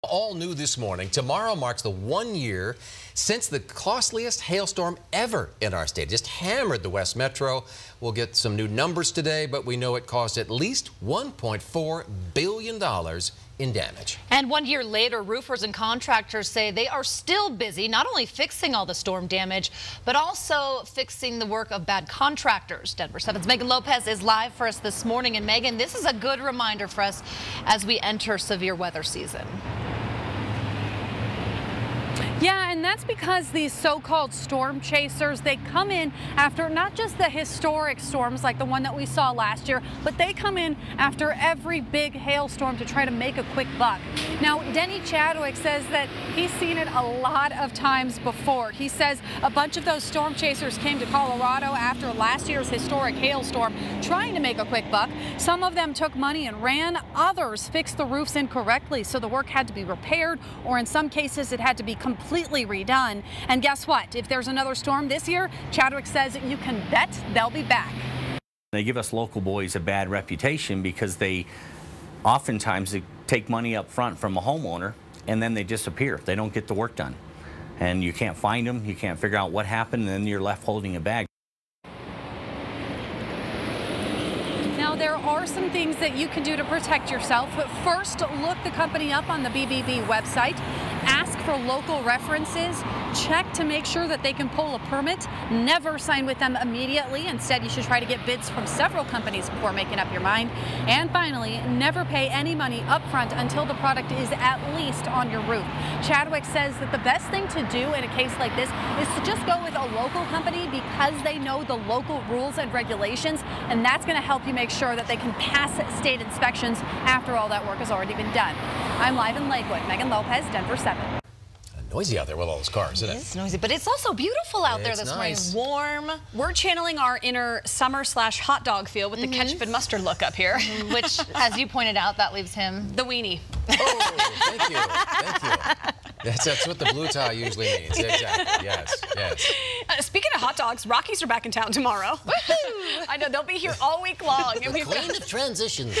All new this morning, tomorrow marks the 1 year since the costliest hailstorm ever in our state. Just hammered the West Metro. We'll get some new numbers today, but we know it caused at least $1.4 billion in damage. And 1 year later, roofers and contractors say they are still busy, not only fixing all the storm damage, but also fixing the work of bad contractors. Denver 7's Megan Lopez is live for us this morning. And Megan, this is a good reminder for us as we enter severe weather season. Yeah, and that's because these so-called storm chasers, they come in after not just the historic storms like the one that we saw last year, but they come in after every big hailstorm to try to make a quick buck. Now, Denny Chadwick says that he's seen it a lot of times before. He says a bunch of those storm chasers came to Colorado after last year's historic hailstorm trying to make a quick buck. Some of them took money and ran. Others fixed the roofs incorrectly, so the work had to be repaired, or in some cases it had to be completely redone. And guess what? If there's another storm this year, Chadwick says you can bet they'll be back. They give us local boys a bad reputation because they oftentimes take money up front from a homeowner and then they disappear. They don't get the work done. And you can't find them, you can't figure out what happened, and then you're left holding a bag. Now, there are some things that you can do to protect yourself, but first, look the company up on the BBB website. Ask for local references. Check to make sure that they can pull a permit. Never sign with them immediately. Instead, you should try to get bids from several companies before making up your mind. And finally, never pay any money up front until the product is at least on your roof. Chadwick says that the best thing to do in a case like this is to just go with a local company because they know the local rules and regulations, and that's going to help you make sure that they can pass state inspections after all that work has already been done. I'm live in Lakewood. Megan Lopez, Denver 7. Noisy out there with all those cars, isn't it? It's noisy, but it's also beautiful out there this nice. morning. Warm. We're channeling our inner summer/hot dog feel with the ketchup and mustard look up here. Which, as you pointed out, that leaves him The weenie. Oh, thank you. Thank you. That's what the blue tie usually means. Exactly. Yes, yes. Speaking of hot dogs, Rockies are back in town tomorrow. I know, they'll be here all week long. And The queen of transitions.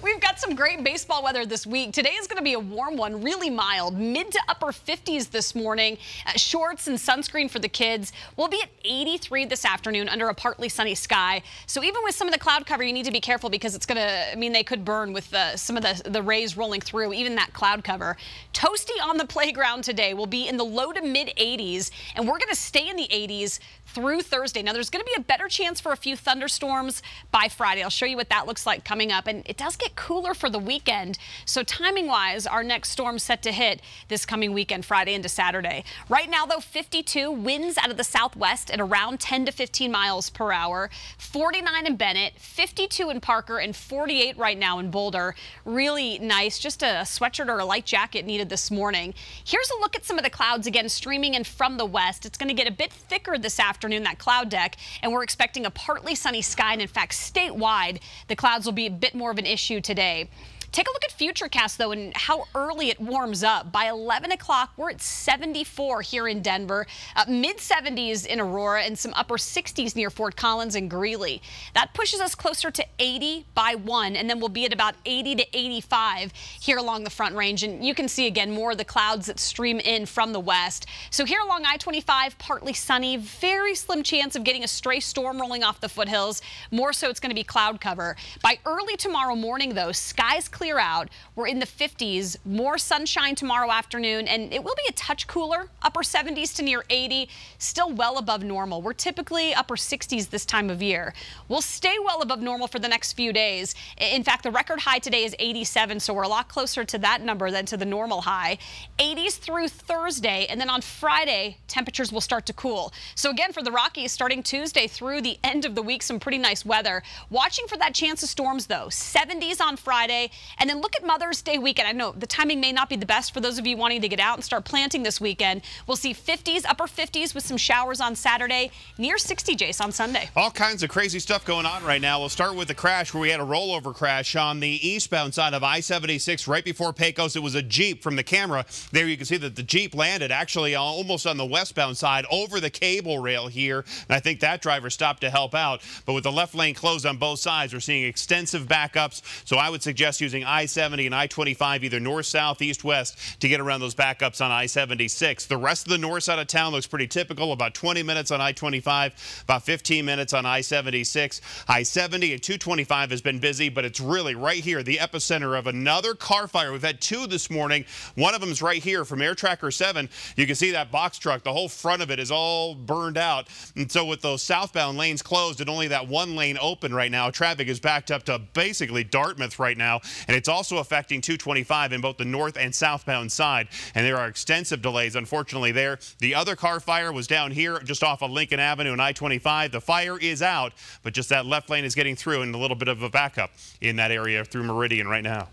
We've got some great baseball weather this week. Today is going to be a warm one, really mild, mid to upper 50s this morning. Shorts and sunscreen for the kids. We'll be at 83 this afternoon under a partly sunny sky. So even with some of the cloud cover, you need to be careful because it's going to mean they could burn with some of the rays rolling through, even that cloud cover. Toasty on the playground today will be in the low to mid 80s, and we're going to stay in the 80s through Thursday. Now, there's going to be a better chance for a few thunderstorms by Friday. I'll show you what that looks like coming up. And it does get cooler for the weekend. So timing-wise, our next storm set to hit this coming weekend, Friday into Saturday. Right now, though, 52 winds out of the southwest at around 10 to 15 miles per hour. 49 in Bennett, 52 in Parker, and 48 right now in Boulder. Really nice. Just a sweatshirt or a light jacket needed this morning. Here's a look at some of the clouds, again, streaming in from the west. It's going to get a bit thicker this afternoon, that cloud deck, and we're expecting a partly sunny sky. And in fact, statewide, the clouds will be a bit more of an issue today. Take a look at Futurecast, though, and how early it warms up. By 11 o'clock, we're at 74 here in Denver, mid-70s in Aurora, and some upper 60s near Fort Collins and Greeley. That pushes us closer to 80 by 1, and then we'll be at about 80 to 85 here along the Front Range. And you can see, again, more of the clouds that stream in from the west. So here along I-25, partly sunny, very slim chance of getting a stray storm rolling off the foothills. More so, it's going to be cloud cover. By early tomorrow morning, though, skies clear out. We're in the 50s, more sunshine tomorrow afternoon, and it will be a touch cooler, upper 70s to near 80, still well above normal. We're typically upper 60s this time of year. We'll stay well above normal for the next few days. In fact, the record high today is 87, so we're a lot closer to that number than to the normal high. 80s through Thursday, and then on Friday, temperatures will start to cool. So again, for the Rockies, starting Tuesday through the end of the week, some pretty nice weather. Watching for that chance of storms, though. 70s on Friday. And then look at Mother's Day weekend. I know the timing may not be the best for those of you wanting to get out and start planting this weekend. We'll see 50s, upper 50s with some showers on Saturday, near 60, Jace, on Sunday. All kinds of crazy stuff going on right now. We'll start with the crash where we had a rollover crash on the eastbound side of I-76 right before Pecos. It was a Jeep. From the camera there, you can see that the Jeep landed actually almost on the westbound side over the cable rail here. And I think that driver stopped to help out. But with the left lane closed on both sides, we're seeing extensive backups. So I would suggest using using I-70 and I-25 either north, south, east, west to get around those backups on I-76. The rest of the north side of town looks pretty typical, about 20 minutes on I-25, about 15 minutes on I-76. I-70 and 225 has been busy, but it's really right here, the epicenter of another car fire. We've had two this morning. One of them is right here from Air Tracker 7. You can see that box truck. The whole front of it is all burned out. And so with those southbound lanes closed and only that one lane open right now, traffic is backed up to basically Dartmouth right now. And it's also affecting 225 in both the north and southbound side. And there are extensive delays, unfortunately, there. The other car fire was down here just off of Lincoln Avenue and I-25. The fire is out, but just that left lane is getting through and a little bit of a backup in that area through Meridian right now.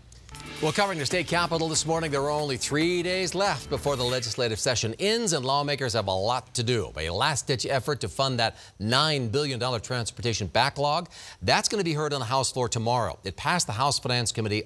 Well, covering the state capitol this morning, there are only 3 days left before the legislative session ends, and lawmakers have a lot to do. A last-ditch effort to fund that $9 billion transportation backlog. That's going to be heard on the House floor tomorrow. It passed the House Finance Committee